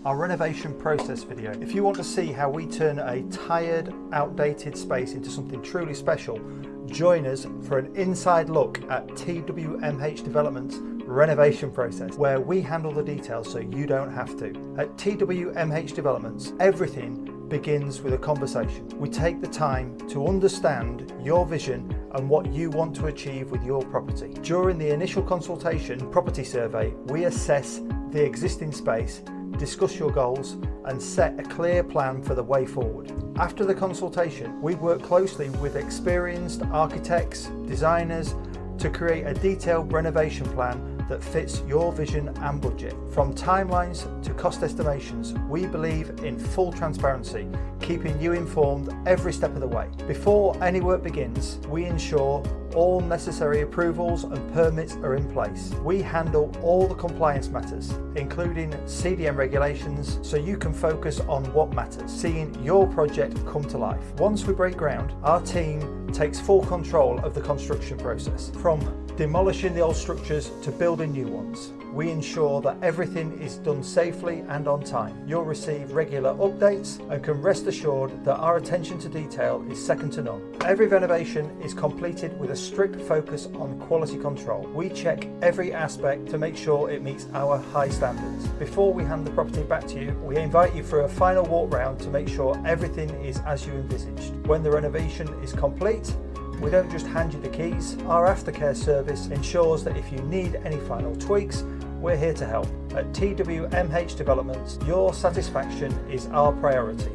our renovation process video. If you want to see how we turn a tired, outdated space into something truly special, join us for an inside look at TWMH Developments' renovation process, where we handle the details so you don't have to. At TWMH Developments, everything begins with a conversation. We take the time to understand your vision and what you want to achieve with your property. During the initial consultation property survey, we assess the existing space, discuss your goals, and set a clear plan for the way forward. After the consultation, we work closely with experienced architects, designers, to create a detailed renovation plan that fits your vision and budget. From timelines to cost estimations, we believe in full transparency, keeping you informed every step of the way. Before any work begins, we ensure all necessary approvals and permits are in place. We handle all the compliance matters, including CDM regulations, so you can focus on what matters, seeing your project come to life. Once we break ground, our team takes full control of the construction process. From demolishing the old structures to building new ones, we ensure that everything is done safely and on time. You'll receive regular updates and can rest assured that our attention to detail is second to none. Every renovation is completed with a strict focus on quality control. We check every aspect to make sure it meets our high standards. Before we hand the property back to you, we invite you for a final walk round to make sure everything is as you envisaged. When the renovation is complete, we don't just hand you the keys. Our aftercare service ensures that if you need any final tweaks, we're here to help. At TWMH Developments, your satisfaction is our priority.